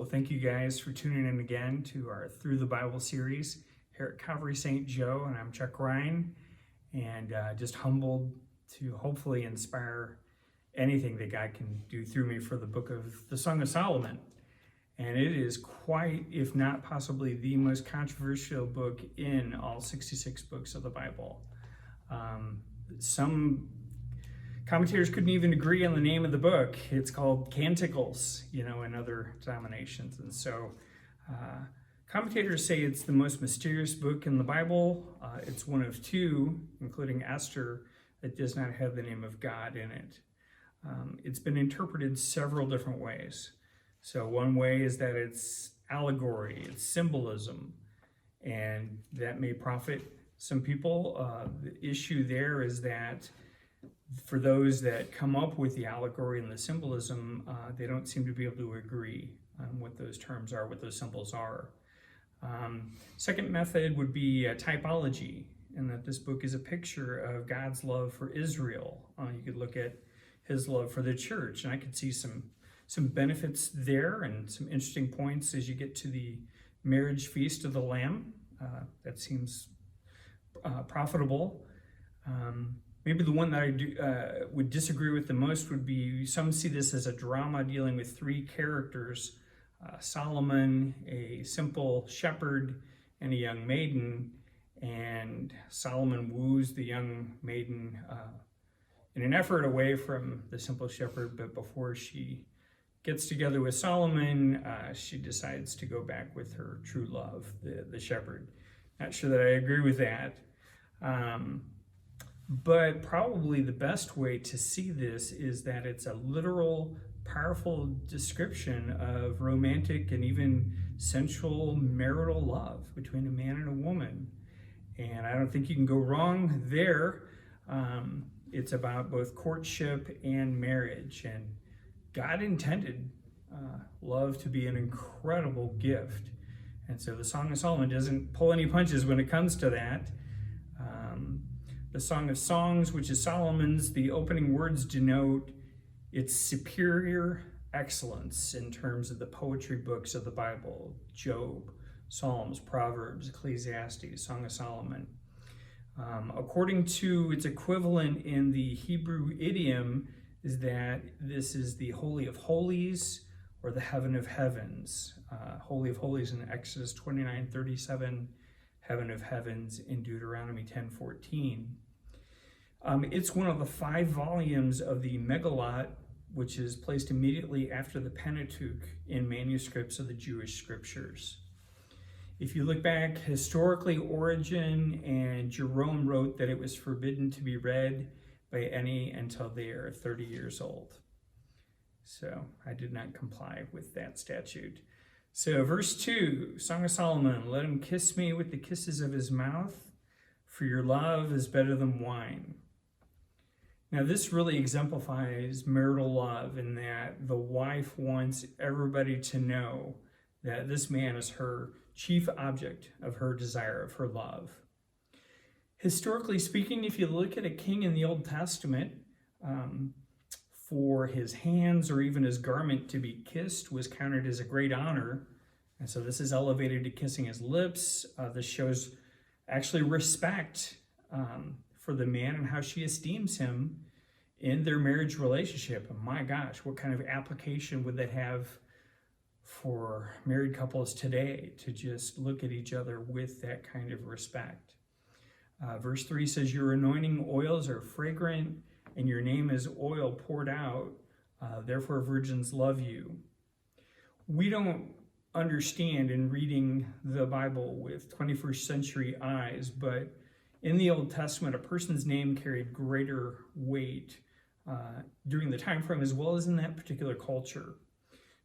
Well, thank you guys for tuning in again to our Through the Bible series here at Calvary St. Joe, and I'm Chuck Rhein, and just humbled to hopefully inspire anything that God can do through me for the book of the Song of Solomon. And it is quite, if not possibly, the most controversial book in all 66 books of the Bible. Some commentators couldn't even agree on the name of the book. It's called Canticles, in other denominations. And so commentators say it's the most mysterious book in the Bible. It's one of two, including Esther, that does not have the name of God in it. It's been interpreted several different ways. So one way is that it's allegory, it's symbolism, and that may profit some people. The issue there is that for those that come up with the allegory and the symbolism, they don't seem to be able to agree on what those terms are, what those symbols are. Second method would be typology, and that this book is a picture of God's love for Israel. You could look at his love for the church, and I could see some benefits there and some interesting points as you get to the marriage feast of the Lamb. That seems profitable. Maybe the one that I would disagree with the most would be, some see this as a drama dealing with three characters, Solomon, a simple shepherd, and a young maiden, and Solomon woos the young maiden in an effort away from the simple shepherd, but before she gets together with Solomon, she decides to go back with her true love, the shepherd. Not sure that I agree with that. But probably the best way to see this is that it's a literal, powerful description of romantic and even sensual marital love between a man and a woman. And I don't think you can go wrong there. It's about both courtship and marriage. And God intended love to be an incredible gift. And so the Song of Solomon doesn't pull any punches when it comes to that. The Song of Songs, which is Solomon's, the opening words denote its superior excellence in terms of the poetry books of the Bible: Job, Psalms, Proverbs, Ecclesiastes, Song of Solomon. According to its equivalent in the Hebrew idiom, is that this is the Holy of Holies or the Heaven of Heavens. Holy of Holies in Exodus 29:37, Heaven of Heavens in Deuteronomy 10:14. It's one of the 5 volumes of the Megillot, which is placed immediately after the Pentateuch in manuscripts of the Jewish scriptures. If you look back historically, Origen and Jerome wrote that it was forbidden to be read by any until they are 30 years old. So I did not comply with that statute. So verse 2, Song of Solomon, let him kiss me with the kisses of his mouth, for your love is better than wine. Now this really exemplifies marital love in that the wife wants everybody to know that this man is her chief object of her desire, of her love. Historically speaking, if you look at a king in the Old Testament, for his hands or even his garment to be kissed was counted as a great honor. And so this is elevated to kissing his lips. This shows actually respect for the man and how she esteems him in their marriage relationship. And my gosh, what kind of application would that have for married couples today, to just look at each other with that kind of respect? Verse 3 says, your anointing oils are fragrant, and your name is oil poured out. Therefore virgins love you. We don't understand in reading the Bible with 21st century eyes, but in the Old Testament, a person's name carried greater weight during the time frame as well as in that particular culture.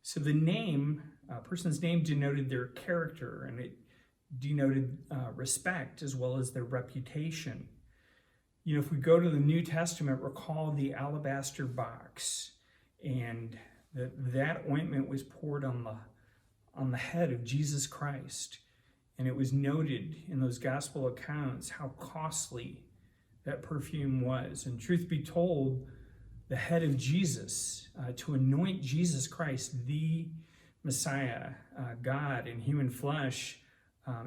So the name, a person's name, denoted their character, and it denoted respect as well as their reputation. If we go to the New Testament, recall the alabaster box, and that ointment was poured on the head of Jesus Christ. And it was noted in those gospel accounts how costly that perfume was. And truth be told, the head of Jesus, to anoint Jesus Christ, the Messiah, God in human flesh,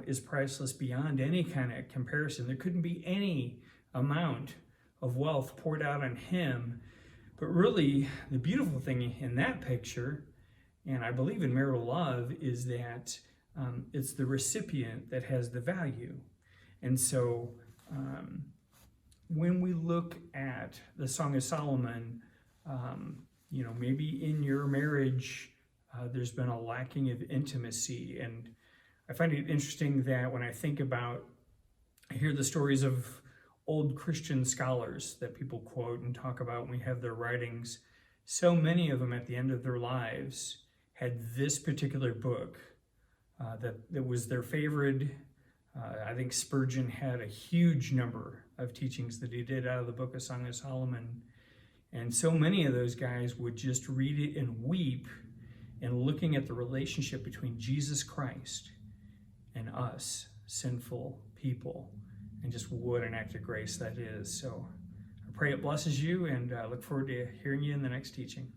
is priceless beyond any kind of comparison. There couldn't be any amount of wealth poured out on him. But really, the beautiful thing in that picture, and I believe in marital love, is that it's the recipient that has the value. And so when we look at the Song of Solomon, maybe in your marriage, there's been a lacking of intimacy. And I find it interesting that when I hear the stories of old Christian scholars that people quote and talk about when we have their writings, so many of them at the end of their lives had this particular book that was their favorite. I think Spurgeon had a huge number of teachings that he did out of the book of Song of Solomon. And so many of those guys would just read it and weep, and looking at the relationship between Jesus Christ and us, sinful people, and just what an act of grace that is. So I pray it blesses you, and I look forward to hearing you in the next teaching.